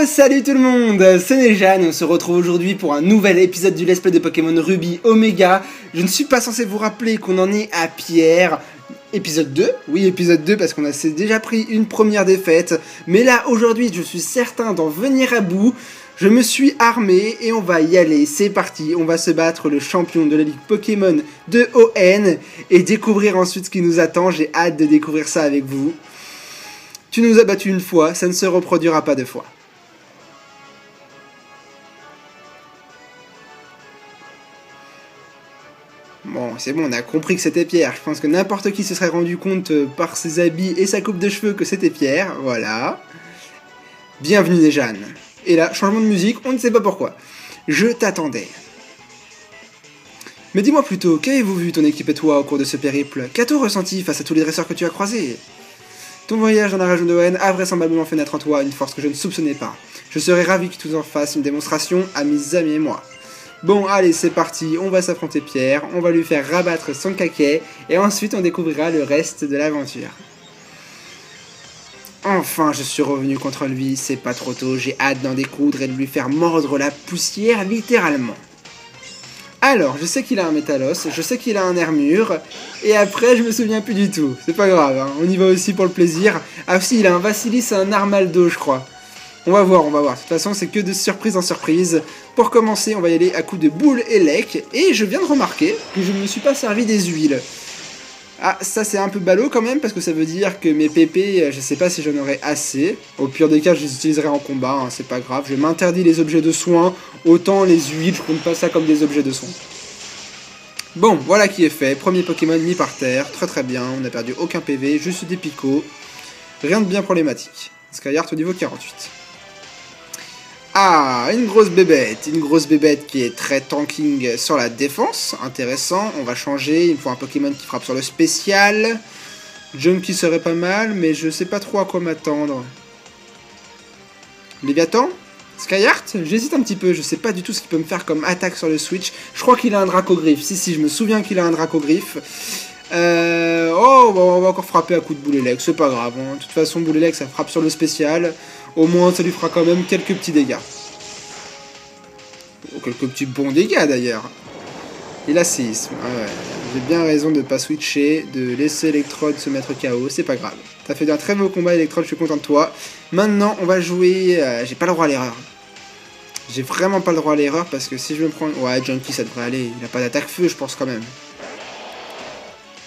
Salut tout le monde, c'est Nejane, on se retrouve aujourd'hui pour un nouvel épisode du Let's Play de Pokémon Ruby Omega. Je ne suis pas censé vous rappeler qu'on en est à Pierre, épisode 2, oui épisode 2 parce qu'on a déjà pris une première défaite. Mais là aujourd'hui je suis certain d'en venir à bout, je me suis armé et on va y aller, c'est parti. On va se battre le champion de la ligue Pokémon de ON et découvrir ensuite ce qui nous attend, j'ai hâte de découvrir ça avec vous. Tu nous as battu une fois, ça ne se reproduira pas deux fois. Bon, c'est bon, on a compris que c'était Pierre. Je pense que n'importe qui se serait rendu compte par ses habits et sa coupe de cheveux que c'était Pierre. Voilà. Bienvenue Nejane. Et là, changement de musique, on ne sait pas pourquoi. Je t'attendais. Mais dis-moi plutôt, qu'avez-vous vu ton équipe et toi au cours de ce périple? Qu'as-tu ressenti face à tous les dresseurs que tu as croisés? Ton voyage dans la région de ON a vraisemblablement fait naître en toi une force que je ne soupçonnais pas. Je serais ravi que tu en fasses une démonstration à mes amis et moi. Bon, allez, c'est parti, on va s'affronter Pierre, on va lui faire rabattre son caquet, et ensuite on découvrira le reste de l'aventure. Enfin, je suis revenu contre lui, c'est pas trop tôt, j'ai hâte d'en découdre et de lui faire mordre la poussière littéralement. Alors, je sais qu'il a un Métalos, je sais qu'il a un Armure, et après je me souviens plus du tout. C'est pas grave, hein. On y va aussi pour le plaisir. Ah aussi, il a un Vassilis et un Armaldo, je crois. On va voir. De toute façon, c'est que de surprise en surprise. Pour commencer, on va y aller à coups de boule et lec, et je viens de remarquer que je ne me suis pas servi des huiles. Ah, ça c'est un peu ballot quand même, parce que ça veut dire que mes PP, je sais pas si j'en aurai assez. Au pire des cas, je les utiliserai en combat, hein, c'est pas grave. Je m'interdis les objets de soins, autant les huiles, je compte pas ça comme des objets de soins. Bon, voilà qui est fait. Premier Pokémon mis par terre, très très bien, on n'a perdu aucun PV, juste des picots. Rien de bien problématique. Skyheart au niveau 48. Ah, une grosse bébête qui est très tanking sur la défense, intéressant, on va changer, il me faut un Pokémon qui frappe sur le spécial. Junkie serait pas mal, mais je sais pas trop à quoi m'attendre. Léviathan? Skyheart? J'hésite un petit peu, je sais pas du tout ce qu'il peut me faire comme attaque sur le Switch. Je crois qu'il a un Dracogriffe, si, je me souviens qu'il a un Dracogriffe. Oh, on va encore frapper à coup de Boulélec, c'est pas grave, hein. De toute façon, Boulélec ça frappe sur le spécial. Au moins, ça lui fera quand même quelques petits dégâts. Ou quelques petits bons dégâts d'ailleurs. Et là, séisme. Ah ouais. J'ai bien raison de ne pas switcher, de laisser Electrode se mettre KO, c'est pas grave. T'as fait un très beau combat, Electrode, je suis content de toi. Maintenant, on va jouer. J'ai pas le droit à l'erreur. J'ai vraiment pas le droit à l'erreur parce que si je me prends. Ouais, Junkie, ça devrait aller. Il a pas d'attaque feu, je pense quand même.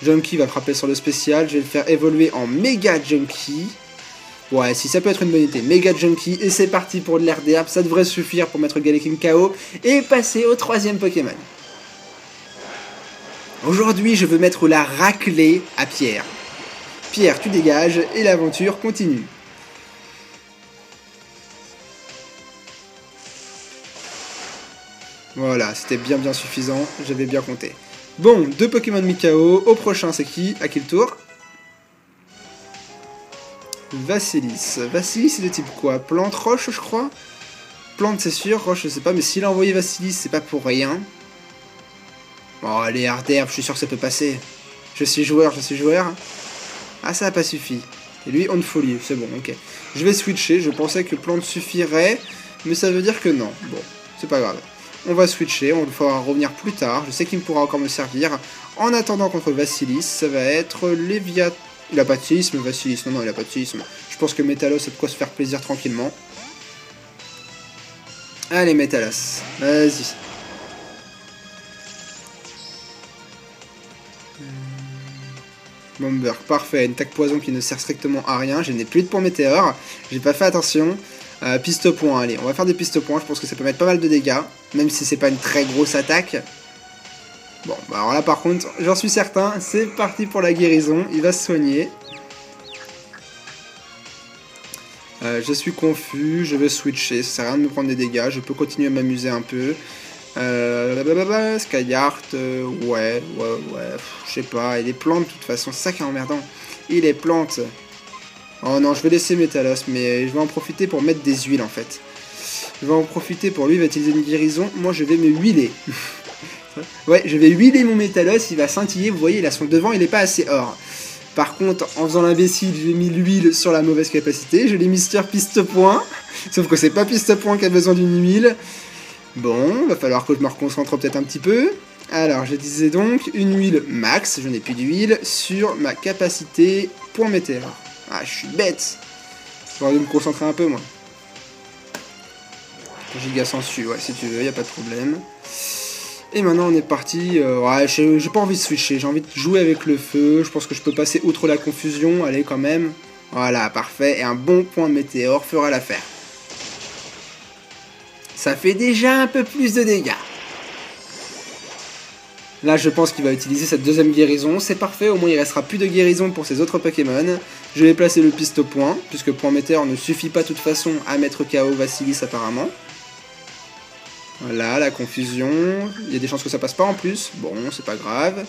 Junkie va frapper sur le spécial. Je vais le faire évoluer en Méga Junkie. Ouais, si ça peut être une bonne idée, Méga Junkie, et c'est parti pour de l'air d'herbe, ça devrait suffire pour mettre Galekin KO, et passer au troisième Pokémon. Aujourd'hui, je veux mettre la raclée à Pierre. Pierre, tu dégages, et l'aventure continue. Voilà, c'était bien suffisant, j'avais bien compté. Bon, 2 Pokémon mis KO, au prochain c'est qui? À qui le tour? Vassilis. Vassilis, c'est de type quoi? Plante, roche, je crois? Plante, c'est sûr. Roche, je sais pas. Mais s'il a envoyé Vassilis, c'est pas pour rien. Bon, allez, hard herbe, je suis sûr que ça peut passer. Je suis joueur. Ah, ça a pas suffi. Et lui, on folie. C'est bon, ok. Je vais switcher. Je pensais que plante suffirait. Mais ça veut dire que non. Bon, c'est pas grave. On va switcher. On va revenir plus tard. Je sais qu'il pourra encore me servir. En attendant contre Vassilis, ça va être Léviathan. Il a pas de séisme, Vassilis. Non, il a pas de séisme. Je pense que Métalos a de quoi se faire plaisir tranquillement. Allez, Métalos. Vas-y. Bomber, parfait. Une tac poison qui ne sert strictement à rien. Je n'ai plus de points météores. J'ai pas fait attention. Piste point, allez. On va faire des pistes points. Je pense que ça peut mettre pas mal de dégâts. Même si c'est pas une très grosse attaque. Bon, bah alors là par contre, j'en suis certain, c'est parti pour la guérison, il va se soigner. Je suis confus, je vais switcher, ça sert à rien de me prendre des dégâts, je peux continuer à m'amuser un peu. Skyheart, ouais, je sais pas, et les plantes de toute façon, c'est ça qui est emmerdant. Il est plantes. Oh non, je vais laisser Métalos, mais je vais en profiter pour mettre des huiles en fait. Je vais en profiter pour lui, il va utiliser une guérison, moi je vais me huiler. Ouais, je vais huiler mon Métalos, il va scintiller, vous voyez, il a son devant, il est pas assez or. Par contre, en faisant l'imbécile, j'ai mis l'huile sur la mauvaise capacité. Je l'ai mis sur piste-point. Sauf que c'est pas piste-point qui a besoin d'une huile. Bon, va falloir que je me reconcentre peut-être un petit peu. Alors, je disais donc une huile max, je n'ai plus d'huile, sur ma capacité point météore. Ah, je suis bête. J'aurais dû me concentrer un peu, moi. Giga sensu, ouais, si tu veux, y a pas de problème. Et maintenant, on est parti. Ouais, j'ai pas envie de switcher, j'ai envie de jouer avec le feu. Je pense que je peux passer outre la confusion, allez, quand même. Voilà, parfait. Et un bon point météore fera l'affaire. Ça fait déjà un peu plus de dégâts. Là, je pense qu'il va utiliser cette deuxième guérison. C'est parfait, au moins il restera plus de guérison pour ses autres Pokémon. Je vais placer le piste-point, puisque point météore ne suffit pas de toute façon à mettre KO Vassilis apparemment. Voilà, la confusion. Il y a des chances que ça passe pas en plus. Bon, c'est pas grave.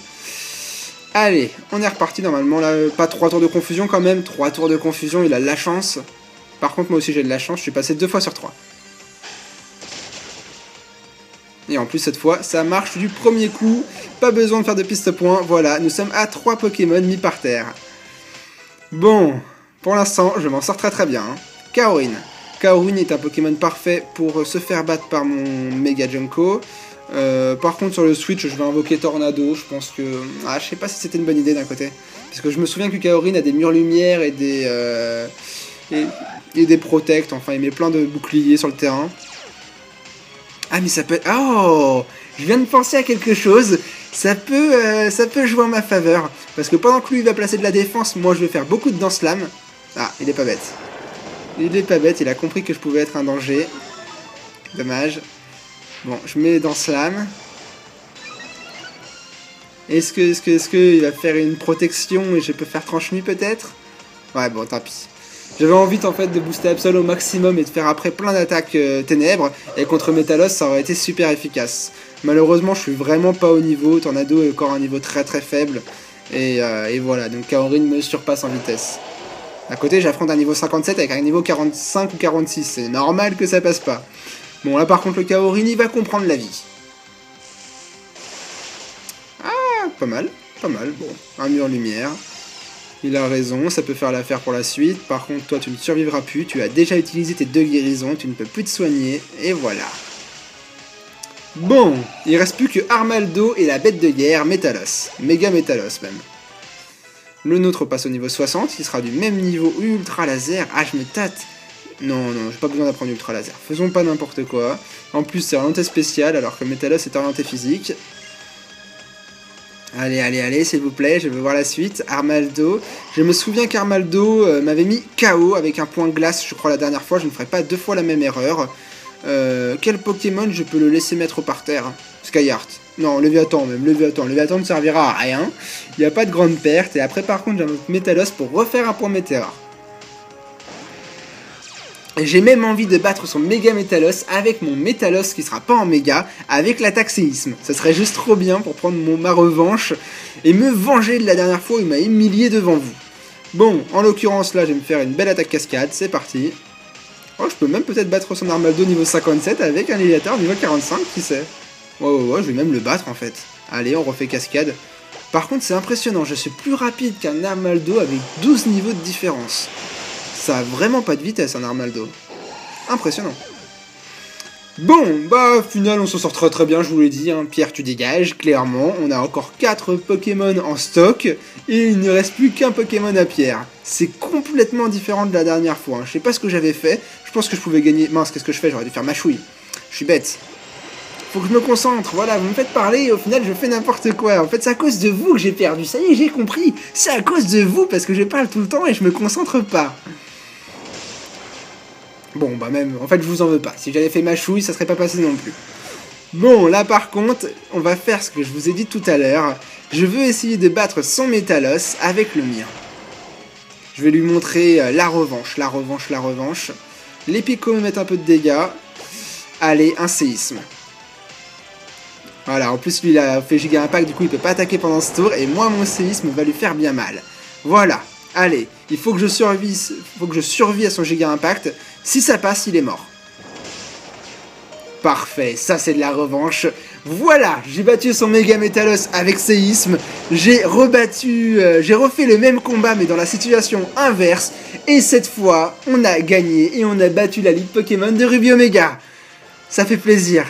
Allez, on est reparti normalement. Là, pas 3 tours de confusion quand même. 3 tours de confusion, il a de la chance. Par contre, moi aussi j'ai de la chance. Je suis passé 2 fois sur 3. Et en plus, cette fois, ça marche du premier coup. Pas besoin de faire de piste-point. Voilà, nous sommes à 3 Pokémon mis par terre. Bon, pour l'instant, je m'en sors très très bien. Hein. Kaorin. Kaorin est un Pokémon parfait pour se faire battre par mon Mega Junko. Par contre, sur le Switch, je vais invoquer Tornado. Je pense que... Ah, je sais pas si c'était une bonne idée d'un côté. Parce que je me souviens que Kaorin a des murs lumière et des... et des protects. Enfin, il met plein de boucliers sur le terrain. Ah, mais ça peut... Oh, je viens de penser à quelque chose. Ça peut jouer en ma faveur. Parce que pendant que lui va placer de la défense, moi je vais faire beaucoup de dance slam. Ah, il est pas bête. Il est pas bête, il a compris que je pouvais être un danger. Dommage. Bon, je mets dans slam. Est-ce que il va faire une protection et je peux faire tranche nuit peut-être? Ouais, bon, tant pis. J'avais envie en fait de booster Absol au maximum et de faire après plein d'attaques ténèbres. Et contre Metalos, ça aurait été super efficace. Malheureusement, je suis vraiment pas au niveau. Tornado est encore à un niveau très très faible. Et voilà, donc Kaorin me surpasse en vitesse. À côté, j'affronte un niveau 57 avec un niveau 45 ou 46. C'est normal que ça passe pas. Bon, là par contre, le Kaorin, il va comprendre la vie. Ah, pas mal, pas mal. Bon, un mur lumière. Il a raison, ça peut faire l'affaire pour la suite. Par contre, toi, tu ne survivras plus. Tu as déjà utilisé tes 2 guérisons. Tu ne peux plus te soigner. Et voilà. Bon, il reste plus que Armaldo et la bête de guerre, Metalos. Méga Metalos, même. Le nôtre passe au niveau 60. Il sera du même niveau Ultra Laser. Ah, je me tâte. Non, j'ai pas besoin d'apprendre Ultra Laser. Faisons pas n'importe quoi. En plus, c'est orienté spécial, alors que Metalos est orienté physique. Allez, s'il vous plaît, je veux voir la suite. Armaldo. Je me souviens qu'Armaldo m'avait mis KO avec un point glace, je crois, la dernière fois. Je ne ferai pas 2 fois la même erreur. Quel Pokémon je peux le laisser mettre par terre? Skyheart. Non, Léviathan même, Léviathan. Léviathan ne servira à rien. Il n'y a pas de grande perte. Et après, par contre, j'invoque Metalos pour refaire un point météore. J'ai même envie de battre son méga Metalos avec mon Metalos qui sera pas en méga, avec l'attaque séisme. Ça serait juste trop bien pour prendre ma revanche et me venger de la dernière fois où il m'a humilié devant vous. Bon, en l'occurrence là, je vais me faire une belle attaque cascade, c'est parti. Oh, je peux même peut-être battre son Armaldo niveau 57 avec un Léviathan niveau 45, qui sait. Ouais, je vais même le battre en fait. Allez, on refait cascade. Par contre, c'est impressionnant, je suis plus rapide qu'un Armaldo avec 12 niveaux de différence. Ça a vraiment pas de vitesse, un Armaldo. Impressionnant. Bon, bah, au final, on s'en sort très très bien, je vous l'ai dit. Hein. Pierre, tu dégages, clairement. On a encore 4 Pokémon en stock. Et il ne reste plus qu'un Pokémon à Pierre. C'est complètement différent de la dernière fois. Hein. Je sais pas ce que j'avais fait. Je pense que je pouvais gagner... Mince, qu'est-ce que je fais? J'aurais dû faire ma chouille. Je suis bête. Faut que je me concentre. Voilà, vous me faites parler et au final, je fais n'importe quoi. En fait, c'est à cause de vous que j'ai perdu. Ça y est, j'ai compris. C'est à cause de vous parce que je parle tout le temps et je me concentre pas. Bon, bah même, en fait, je vous en veux pas. Si j'avais fait ma chouille, ça serait pas passé non plus. Bon, là, par contre, on va faire ce que je vous ai dit tout à l'heure. Je veux essayer de battre son Metalos avec le mien. Je vais lui montrer la revanche. Les picots me mettent un peu de dégâts. Allez, un séisme. Voilà, en plus, lui, il a fait giga impact, du coup, il peut pas attaquer pendant ce tour. Et moi, mon séisme va lui faire bien mal. Voilà. Allez, il faut que je survis à son giga impact. Si ça passe, il est mort. Parfait, ça c'est de la revanche. Voilà, j'ai battu son Méga Métalos avec séisme, j'ai refait le même combat mais dans la situation inverse, et cette fois, on a gagné et on a battu la Ligue Pokémon de Ruby Omega. Ça fait plaisir,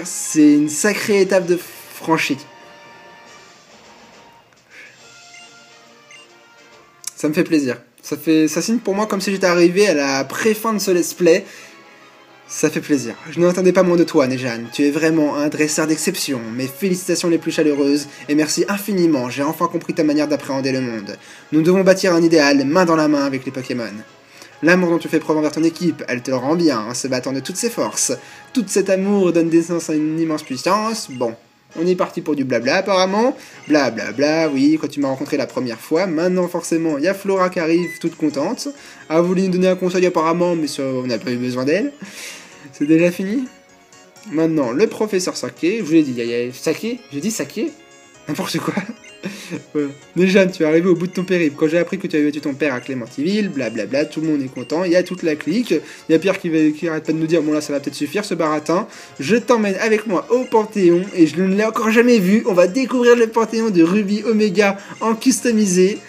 c'est une sacrée étape de franchie. Ça me fait plaisir. Ça signe pour moi comme si j'étais arrivé à la pré-fin de ce let's play. Ça fait plaisir. Je n'en attendais pas moins de toi, Nejan. Tu es vraiment un dresseur d'exception. Mes félicitations les plus chaleureuses et merci infiniment. J'ai enfin compris ta manière d'appréhender le monde. Nous devons bâtir un idéal main dans la main avec les Pokémon. L'amour dont tu fais preuve envers ton équipe, elle te le rend bien, en se battant de toutes ses forces. Tout cet amour donne naissance à une immense puissance. Bon, on est parti pour du blabla apparemment. Blablabla, oui, quand tu m'as rencontré la première fois. Maintenant, forcément, il y a Flora qui arrive, toute contente. A voulu nous donner un conseil apparemment, mais ça, on n'a pas eu besoin d'elle. C'est déjà fini. Maintenant, le professeur Saké. Je vous l'ai dit, il y a Saké. J'ai dit Saké. N'importe quoi. Ouais. Nejan, tu es arrivé au bout de ton périple. Quand j'ai appris que tu avais battu ton père à Clémentiville, blablabla, tout le monde est content. Il y a toute la clique. Il y a Pierre qui arrête pas de nous dire bon là ça va peut-être suffire ce baratin. Je t'emmène avec moi au Panthéon et je ne l'ai encore jamais vu. On va découvrir le Panthéon de Ruby Omega en customisé.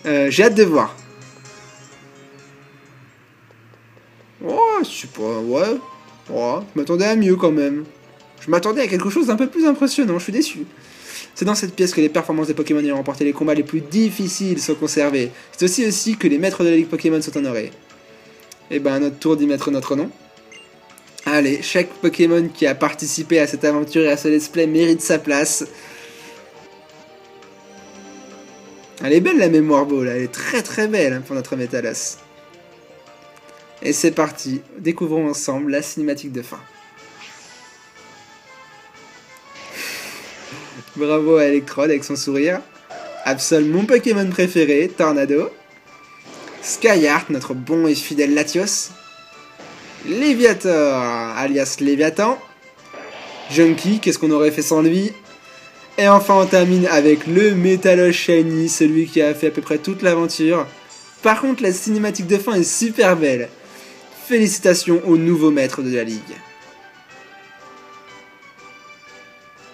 J'ai hâte de voir. Oh, je sais pas, ouais. Oh, je m'attendais à mieux quand même. Je m'attendais à quelque chose d'un peu plus impressionnant, je suis déçu. C'est dans cette pièce que les performances des Pokémon ayant remporté les combats les plus difficiles sont conservées. C'est aussi que les maîtres de la Ligue Pokémon sont honorés. Et ben, à notre tour d'y mettre notre nom. Allez, chaque Pokémon qui a participé à cette aventure et à ce let's play mérite sa place. Elle est belle la mémoire ball, elle est très très belle hein, pour notre Métalos. Et c'est parti, découvrons ensemble la cinématique de fin. Bravo à Electrode avec son sourire. Absol, mon Pokémon préféré, Tornado. Skyheart, notre bon et fidèle Latios. Léviator, alias Léviathan. Junkie, qu'est-ce qu'on aurait fait sans lui? Et enfin on termine avec le Métalos Shiny, celui qui a fait à peu près toute l'aventure. Par contre la cinématique de fin est super belle. Félicitations au nouveau maître de la Ligue.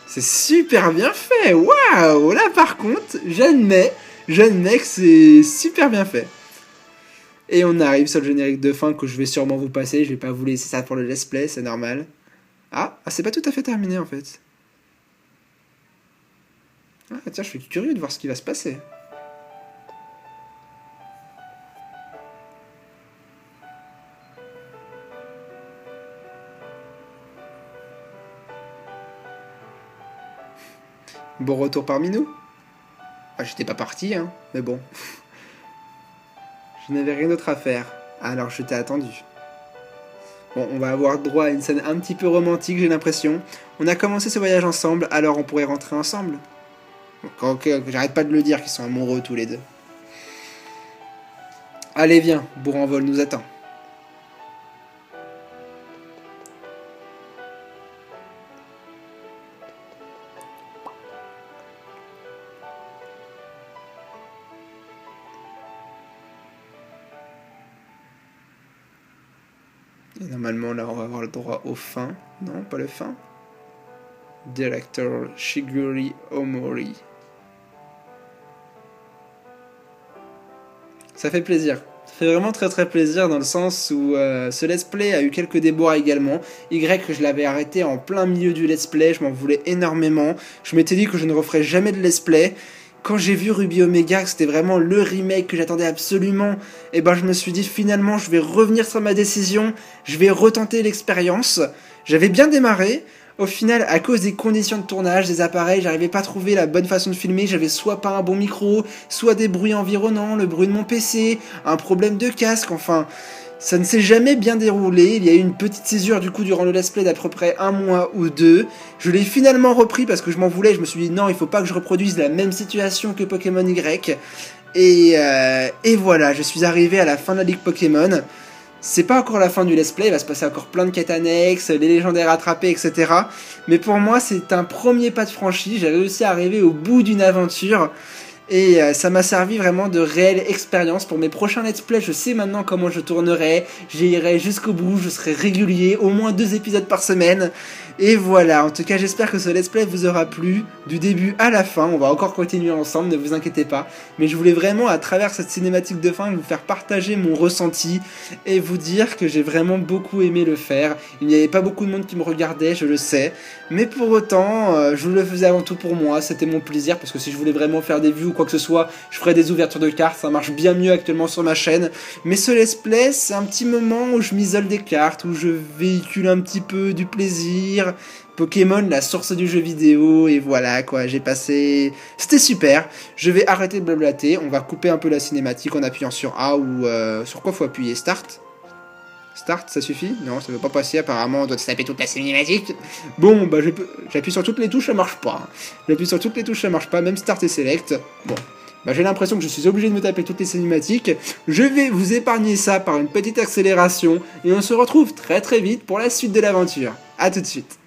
C'est super bien fait, waouh! Là par contre, j'admets que c'est super bien fait. Et on arrive sur le générique de fin que je vais sûrement vous passer, je vais pas vous laisser ça pour le let's play, c'est normal. Ah, c'est pas tout à fait terminé en fait. Ah tiens, je suis curieux de voir ce qui va se passer. Bon retour parmi nous. Ah, j'étais pas parti, hein, mais bon. Je n'avais rien d'autre à faire, alors je t'ai attendu. Bon, on va avoir droit à une scène un petit peu romantique, j'ai l'impression. On a commencé ce voyage ensemble, alors on pourrait rentrer ensemble. Bon, j'arrête pas de le dire qu'ils sont amoureux tous les deux. Allez, viens, Bourg-en-Vol nous attend. Et normalement, là, on va avoir le droit au fin. Non, pas le fin. Director Shiguri Omori. Ça fait plaisir. Ça fait vraiment très très plaisir dans le sens où ce let's play a eu quelques déboires également. Je l'avais arrêté en plein milieu du let's play, je m'en voulais énormément. Je m'étais dit que je ne referais jamais de let's play. Quand j'ai vu Ruby Omega, que c'était vraiment le remake que j'attendais absolument, et ben je me suis dit finalement je vais revenir sur ma décision, je vais retenter l'expérience. J'avais bien démarré, au final à cause des conditions de tournage, des appareils, j'arrivais pas à trouver la bonne façon de filmer, j'avais soit pas un bon micro, soit des bruits environnants, le bruit de mon PC, un problème de casque, enfin... Ça ne s'est jamais bien déroulé, il y a eu une petite césure du coup durant le let's play d'à peu près 1 mois ou 2. Je l'ai finalement repris parce que je m'en voulais, je me suis dit non, il faut pas que je reproduise la même situation que Pokémon Y. Et voilà, je suis arrivé à la fin de la Ligue Pokémon. C'est pas encore la fin du let's play, il va se passer encore plein de quêtes annexes, les légendaires attrapés, etc. Mais pour moi, c'est un premier pas de franchi, j'ai réussi à arriver au bout d'une aventure. Et ça m'a servi vraiment de réelle expérience pour mes prochains let's play. Je sais maintenant comment je tournerai, j'irai jusqu'au bout, je serai régulier, au moins 2 épisodes par semaine. Et voilà, en tout cas j'espère que ce let's play vous aura plu, du début à la fin, on va encore continuer ensemble, ne vous inquiétez pas, mais je voulais vraiment à travers cette cinématique de fin vous faire partager mon ressenti et vous dire que j'ai vraiment beaucoup aimé le faire. Il n'y avait pas beaucoup de monde qui me regardait, je le sais, mais pour autant, je le faisais avant tout pour moi, c'était mon plaisir, parce que si je voulais vraiment faire des vues ou quoi que ce soit, je ferais des ouvertures de cartes, ça marche bien mieux actuellement sur ma chaîne, mais ce let's play, c'est un petit moment où je m'isole des cartes, où je véhicule un petit peu du plaisir, Pokémon, la source du jeu vidéo, et voilà quoi, j'ai passé... C'était super, je vais arrêter de blablater, on va couper un peu la cinématique en appuyant sur A ou... sur quoi faut appuyer? Start? Start, ça suffit? Non, ça veut pas passer, apparemment, on doit se taper toute la cinématique. Bon, bah j'appuie sur toutes les touches, ça marche pas. J'appuie sur toutes les touches, ça marche pas, même Start et Select. Bon, bah j'ai l'impression que je suis obligé de me taper toutes les cinématiques. Je vais vous épargner ça par une petite accélération, et on se retrouve très très vite pour la suite de l'aventure. A tout de suite.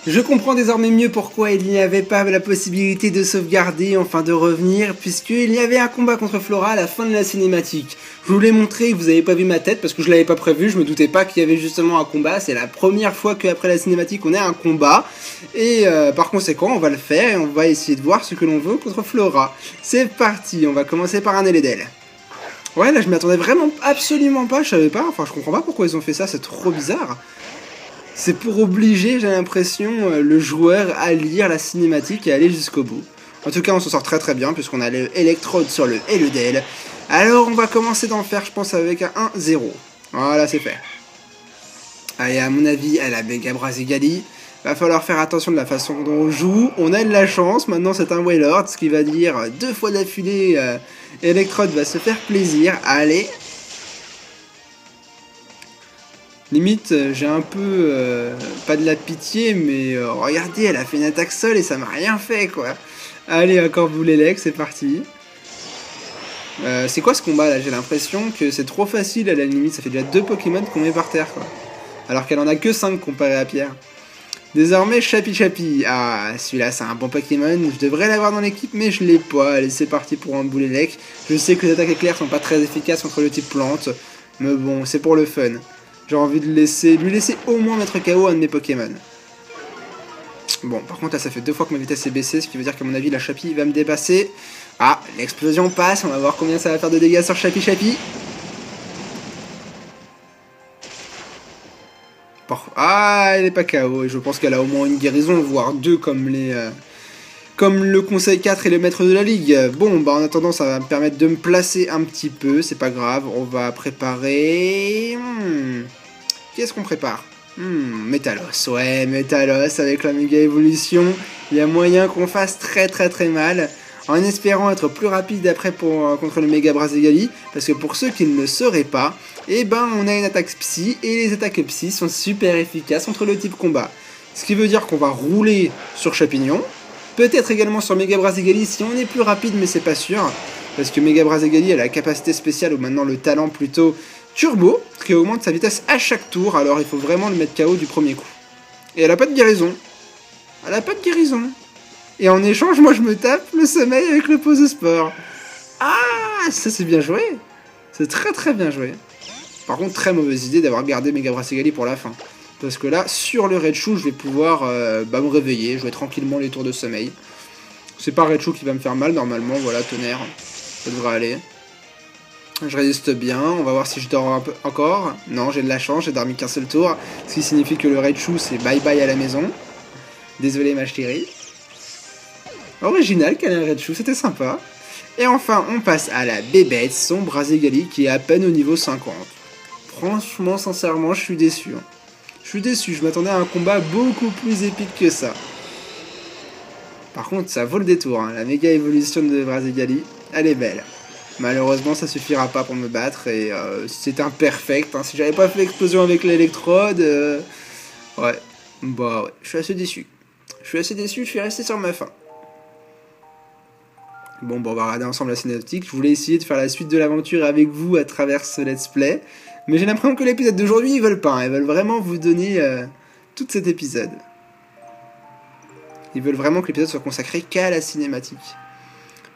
Je comprends désormais mieux pourquoi il n'y avait pas la possibilité de sauvegarder, enfin de revenir, puisqu'il y avait un combat contre Flora à la fin de la cinématique. Je vous l'ai montré, vous avez pas vu ma tête parce que je l'avais pas prévu, je me doutais pas qu'il y avait justement un combat, c'est la première fois qu'après la cinématique on a un combat, et par conséquent on va le faire et on va essayer de voir ce que l'on veut contre Flora. C'est parti, on va commencer par un Eledel. Ouais, là je m'y attendais vraiment absolument pas, je savais pas, enfin je comprends pas pourquoi ils ont fait ça, c'est trop bizarre. C'est pour obliger, j'ai l'impression, le joueur à lire la cinématique et aller jusqu'au bout. En tout cas, on s'en sort très très bien puisqu'on a le électrode sur le Eledel. Alors, on va commencer d'en faire, je pense, avec un 1-0. Voilà, c'est fait. Allez, à mon avis, à la Mega Brazigali. Va falloir faire attention de la façon dont on joue. On a de la chance, maintenant c'est un Wailord, ce qui va dire 2 fois d'affilée, Electrode va se faire plaisir. Allez. Limite, j'ai un peu, pas de la pitié, mais regardez, elle a fait une attaque seule et ça m'a rien fait, quoi. Allez, encore Boulélec, c'est parti. C'est quoi ce combat, là? J'ai l'impression que c'est trop facile, à la limite, ça fait déjà 2 Pokémon qu'on met par terre, quoi. Alors qu'elle en a que 5 comparé à Pierre. Désormais, Chapi Chapi. Ah, celui-là, c'est un bon Pokémon. Je devrais l'avoir dans l'équipe, mais je l'ai pas. Allez, c'est parti pour un Boulélec. Je sais que les attaques éclairs sont pas très efficaces contre le type plante, mais bon, c'est pour le fun. J'ai envie de lui laisser au moins mettre KO un de mes Pokémon. Bon, par contre là ça fait 2 fois que ma vitesse est baissée, ce qui veut dire qu'à mon avis la Chapi va me dépasser. Ah, l'explosion passe, on va voir combien ça va faire de dégâts sur Chapi Chapi. Ah, elle est pas KO, et je pense qu'elle a au moins une guérison, voire 2 comme comme le Conseil 4 et le Maître de la Ligue. Bon, bah en attendant, ça va me permettre de me placer un petit peu, c'est pas grave. On va préparer... Qu'est-ce qu'on prépare? Métalos. Ouais, Métalos avec la méga évolution. Il y a moyen qu'on fasse très très très mal, en espérant être plus rapide après contre le Mega Brazigali, parce que pour ceux qui ne le sauraient pas, eh ben on a une attaque psy, et les attaques psy sont super efficaces contre le type combat. Ce qui veut dire qu'on va rouler sur Chapignon, peut-être également sur Mega Brazigali si on est plus rapide, mais c'est pas sûr, parce que Mega Brazigali a la capacité spéciale, ou maintenant le talent plutôt, Turbo, qui augmente sa vitesse à chaque tour, alors il faut vraiment le mettre KO du premier coup. Et elle a pas de guérison. Elle a pas de guérison. Et en échange, moi je me tape le sommeil avec le pose sport. Ah, ça c'est bien joué. C'est très très bien joué. Par contre, très mauvaise idée d'avoir gardé Mega Brazigali pour la fin. Parce que là, sur le Raichu, je vais pouvoir me réveiller, jouer tranquillement les tours de sommeil. C'est pas Raichu qui va me faire mal, normalement, voilà, tonnerre. Ça devrait aller. Je résiste bien, on va voir si je dors un peu encore. Non, j'ai de la chance, j'ai dormi qu'un seul tour. Ce qui signifie que le Raichu, c'est bye bye à la maison. Désolé ma chérie. Original qu'elle ait un Raichu, c'était sympa. Et enfin, on passe à la bébête, son Brazigali, qui est à peine au niveau 50. Franchement, sincèrement, je suis déçu. Je suis déçu, je m'attendais à un combat beaucoup plus épique que ça. Par contre, ça vaut le détour, hein. La méga évolution de Brazigali, elle est belle. Malheureusement, ça suffira pas pour me battre et c'est imperfect. Hein. Si j'avais pas fait l'explosion avec l'électrode, ouais, bah ouais, je suis assez déçu. Je suis resté sur ma faim. Bon, on va regarder ensemble la cinématique. Je voulais essayer de faire la suite de l'aventure avec vous à travers ce let's play. Mais j'ai l'impression que l'épisode d'aujourd'hui, ils veulent pas. Hein. Ils veulent vraiment vous donner tout cet épisode. Ils veulent vraiment que l'épisode soit consacré qu'à la cinématique.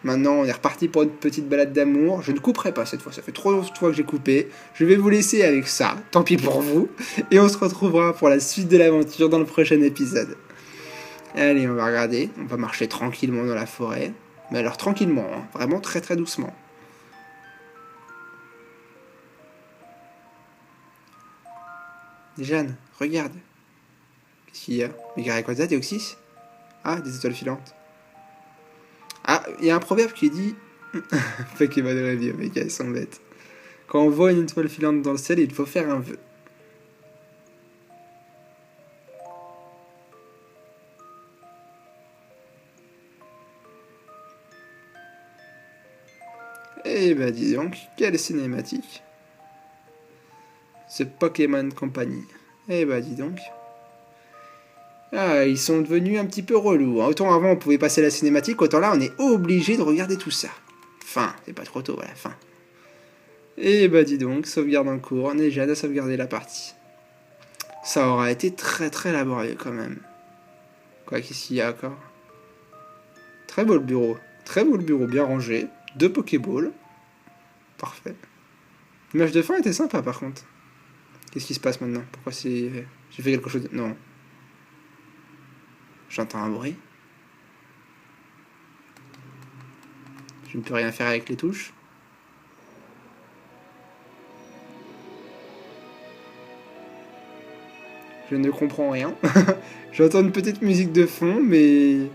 Maintenant, on est reparti pour une petite balade d'amour. Je ne couperai pas cette fois, ça fait 3 fois que j'ai coupé. Je vais vous laisser avec ça, tant pis pour vous. Et on se retrouvera pour la suite de l'aventure dans le prochain épisode. Allez, on va regarder. On va marcher tranquillement dans la forêt. Mais alors tranquillement, hein. Vraiment très très doucement. Jeanne, regarde. Qu'est-ce qu'il y a? Megara Deoxys? Ah, des étoiles filantes. Ah, il y a un proverbe qui dit Pokémon de la vie, Omega, ils sont bêtes. Quand on voit une étoile filante dans le ciel, il faut faire un vœu. Eh ben dis donc, quelle cinématique. Ce Pokémon Company. Eh ben dis donc. Ah, ils sont devenus un petit peu relous. Autant avant on pouvait passer la cinématique, autant là on est obligé de regarder tout ça. Fin, c'est pas trop tôt, voilà, fin. Et bah dis donc, sauvegarde en cours, on est déjà à sauvegarder la partie. Ça aura été très très laborieux quand même. Quoi, qu'est-ce qu'il y a encore? Très beau le bureau, bien rangé. 2 Pokéballs. Parfait. L'image de fin était sympa par contre. Qu'est-ce qui se passe maintenant? Pourquoi c'est... J'ai fait quelque chose de... Non. J'entends un bruit. Je ne peux rien faire avec les touches. Je ne comprends rien. J'entends une petite musique de fond, mais...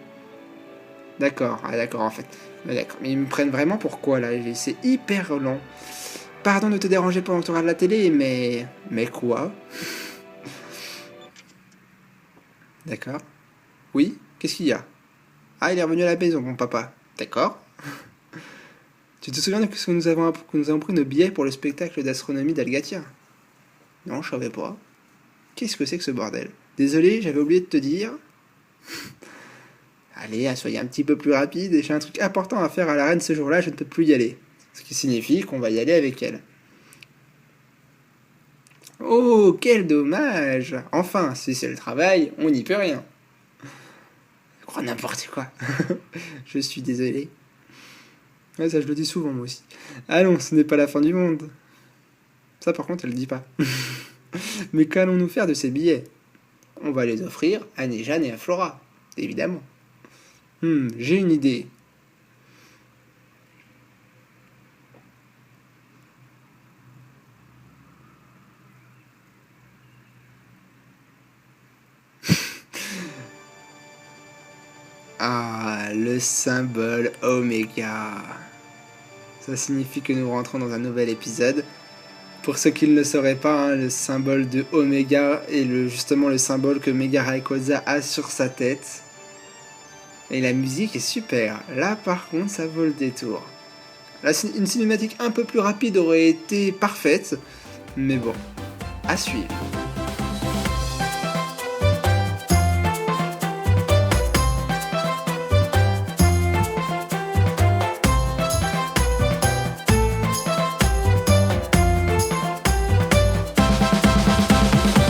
D'accord, d'accord en fait. D'accord, mais ils me prennent vraiment pour quoi là? C'est hyper lent. Pardon de te déranger pendant que tu regardes la télé, mais... Mais quoi? D'accord. Oui? Qu'est-ce qu'il y a? Ah, il est revenu à la maison, mon papa. D'accord. Tu te souviens que nous avons pris nos billets pour le spectacle d'astronomie d'Algatia? Non, je savais pas. Qu'est-ce que c'est que ce bordel? Désolé, j'avais oublié de te dire. Allez, soyez un petit peu plus rapide, j'ai un truc important à faire à la reine ce jour-là, je ne peux plus y aller. Ce qui signifie qu'on va y aller avec elle. Oh, quel dommage! Enfin, si c'est le travail, on n'y peut rien. Je crois n'importe quoi. Je suis désolé. Ouais, ça je le dis souvent moi aussi. Allons, ce n'est pas la fin du monde. Ça par contre, elle le dit pas. Mais qu'allons-nous faire de ces billets? On va les offrir à Nejane et à Flora, évidemment. J'ai une idée. Ah, le symbole Oméga. Ça signifie que nous rentrons dans un nouvel épisode. Pour ceux qui ne le sauraient pas, hein, le symbole de Oméga est justement le symbole que Megara Rayquaza a sur sa tête. Et la musique est super. Là, par contre, ça vaut le détour. Là, une cinématique un peu plus rapide aurait été parfaite. Mais bon, à suivre.